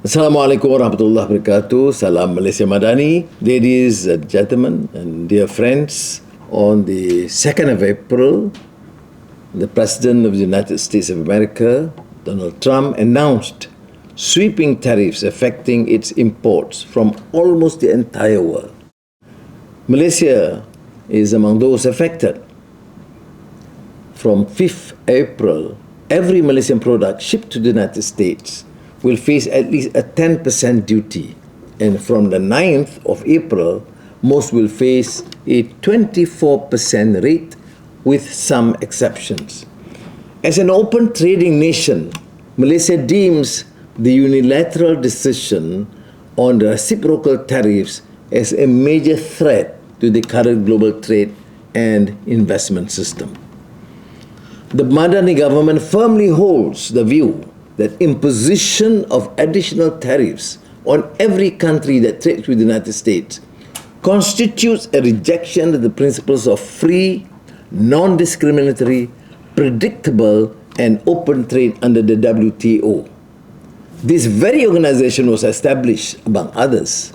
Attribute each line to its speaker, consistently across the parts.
Speaker 1: Assalamualaikum warahmatullahi wabarakatuh. Salam Malaysia Madani. Ladies and gentlemen and dear friends, on the 2nd of April, the President of the United States of America, Donald Trump, announced sweeping tariffs affecting its imports from almost the entire world. Malaysia is among those affected. From 5th April, every Malaysian product shipped to the United States will face at least a 10% duty. And from the 9th of April, most will face a 24% rate with some exceptions. As an open trading nation, Malaysia deems the unilateral decision on the reciprocal tariffs as a major threat to the current global trade and investment system. The MADANI government firmly holds the view that imposition of additional tariffs on every country that trades with the United States constitutes a rejection of the principles of free, non-discriminatory, predictable, and open trade under the WTO. This very organization was established, among others,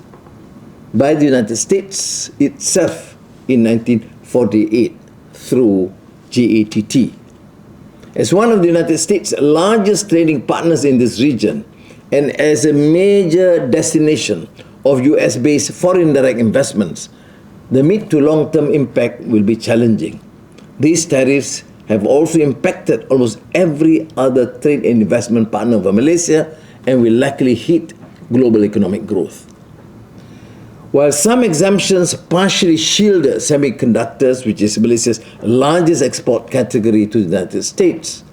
Speaker 1: by the United States itself in 1948 through GATT. As one of the United States' largest trading partners in this region and as a major destination of US-based foreign direct investments, the mid to long-term impact will be challenging. These tariffs have also impacted almost every other trade and investment partner of Malaysia and will likely hit global economic growth. While some exemptions partially shield semiconductors, which is Malaysia's largest export category to the United States,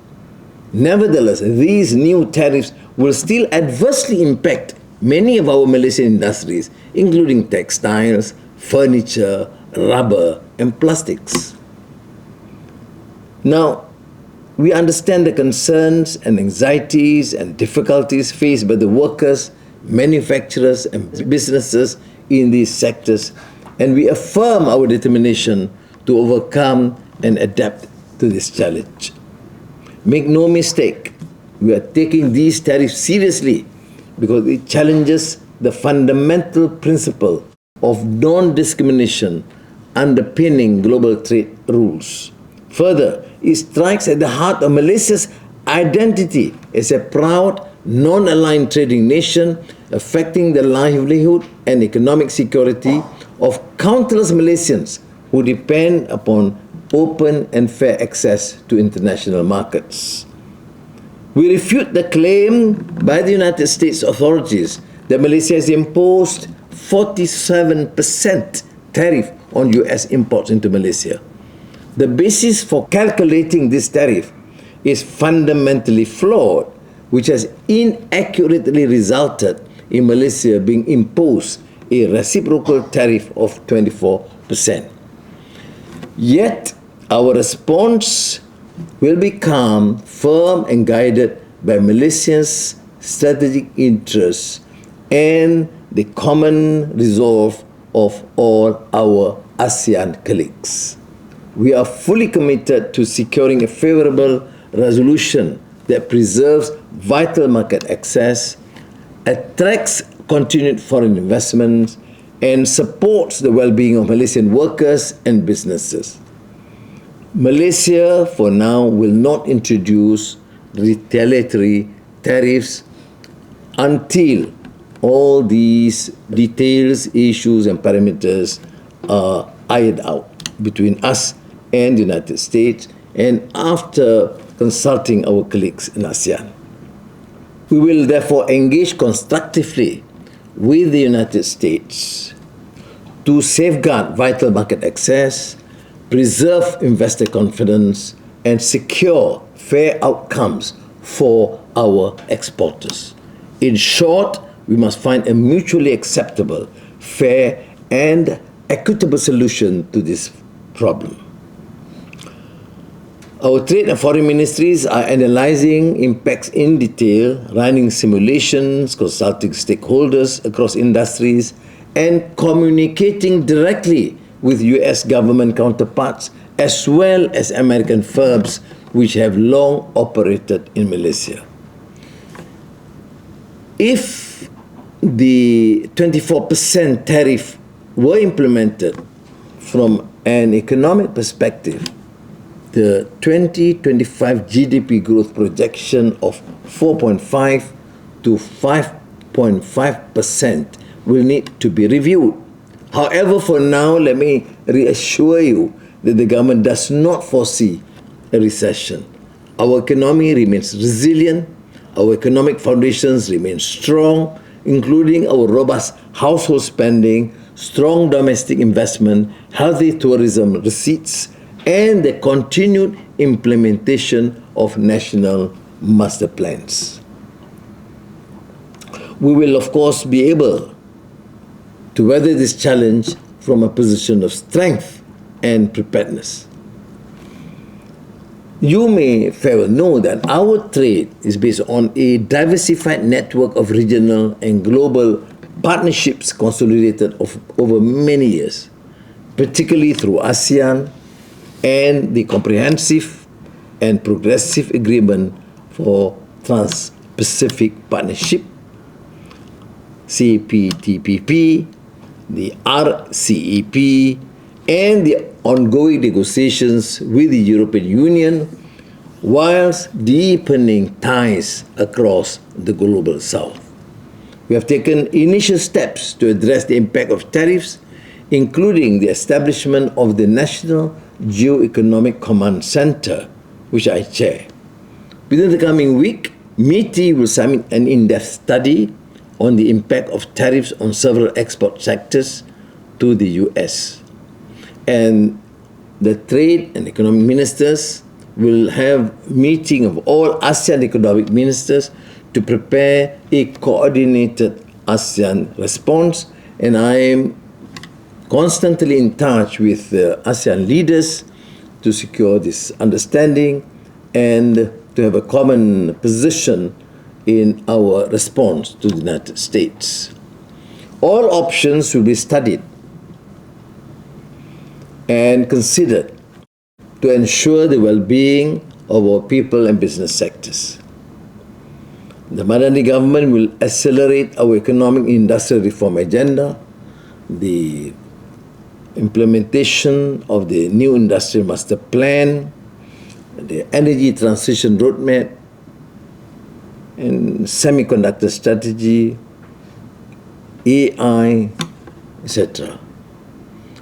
Speaker 1: nevertheless, these new tariffs will still adversely impact many of our Malaysian industries, including textiles, furniture, rubber, and plastics. Now, we understand the concerns and anxieties and difficulties faced by the workers, manufacturers, and businesses in these sectors, and we affirm our determination to overcome and adapt to this challenge. Make no mistake, we are taking these tariffs seriously because it challenges the fundamental principle of non-discrimination underpinning global trade rules. Further, it strikes at the heart of Malaysia's identity as a proud, non-aligned trading nation, affecting the livelihood and economic security of countless Malaysians who depend upon open and fair access to international markets. We refute the claim by the United States authorities that Malaysia has imposed 47% tariff on US imports into Malaysia. The basis for calculating this tariff is fundamentally flawed, which has inaccurately resulted in Malaysia being imposed a reciprocal tariff of 24%. Yet, our response will be calm, firm, and guided by Malaysia's strategic interests and the common resolve of all our ASEAN colleagues. We are fully committed to securing a favourable resolution that preserves vital market access, attracts continued foreign investment, and supports the well-being of Malaysian workers and businesses. Malaysia, for now, will not introduce retaliatory tariffs until all these details, issues, and parameters are ironed out between us and the United States, and after consulting our colleagues in ASEAN. We will therefore engage constructively with the United States to safeguard vital market access, preserve investor confidence, and secure fair outcomes for our exporters. In short, we must find a mutually acceptable, fair, and equitable solution to this problem. Our trade and foreign ministries are analyzing impacts in detail, running simulations, consulting stakeholders across industries, and communicating directly with US government counterparts as well as American firms which have long operated in Malaysia. if the 24% tariff were implemented from an economic perspective, the 2025 GDP growth projection of 4.5 to 5.5% will need to be reviewed. However, for now, let me reassure you that the government does not foresee a recession. Our economy remains resilient, our economic foundations remain strong, including our robust household spending, strong domestic investment, healthy tourism receipts, and the continued implementation of national master plans. We will, of course, be able to weather this challenge from a position of strength and preparedness. You may fairly well know that our trade is based on a diversified network of regional and global partnerships consolidated over many years, particularly through ASEAN and the Comprehensive and Progressive Agreement for Trans-Pacific Partnership, CPTPP, the RCEP, and the ongoing negotiations with the European Union, whilst deepening ties across the global south. We have taken initial steps to address the impact of tariffs, including the establishment of the National Geo-Economic Command Center, which I chair. Within the coming week, MITI will submit an in-depth study on the impact of tariffs on several export sectors to the US. And the trade and economic ministers will have meeting of all ASEAN economic ministers to prepare a coordinated ASEAN response. And I am constantly in touch with the ASEAN leaders to secure this understanding and to have a common position in our response to the United States. All options will be studied and considered to ensure the well-being of our people and business sectors. The MADANI government will accelerate our economic and industrial reform agenda, the implementation of the new industrial master plan, the energy transition roadmap, and semiconductor strategy, AI, etc.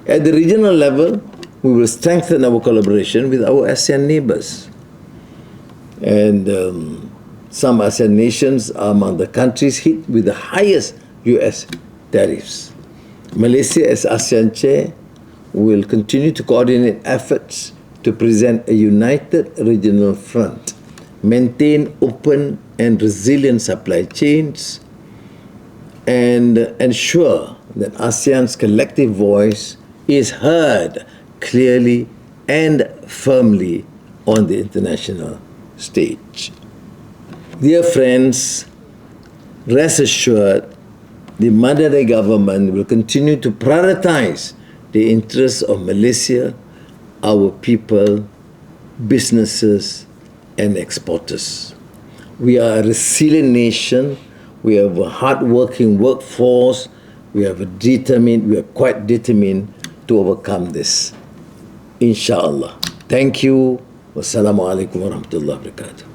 Speaker 1: At the regional level, we will strengthen our collaboration with our ASEAN neighbors. And some ASEAN nations are among the countries hit with the highest US tariffs. Malaysia, as ASEAN chair, will continue to coordinate efforts to present a united regional front, maintain open and resilient supply chains, and ensure that ASEAN's collective voice is heard clearly and firmly on the international stage. Dear friends, rest assured, the MADANI government will continue to prioritize the interests of Malaysia, our people, businesses, and exporters. We are a resilient nation. We have a hard-working workforce. We are quite determined to overcome this. Inshallah. Thank you. Wassalamu alaikum warahmatullahi wabarakatuh.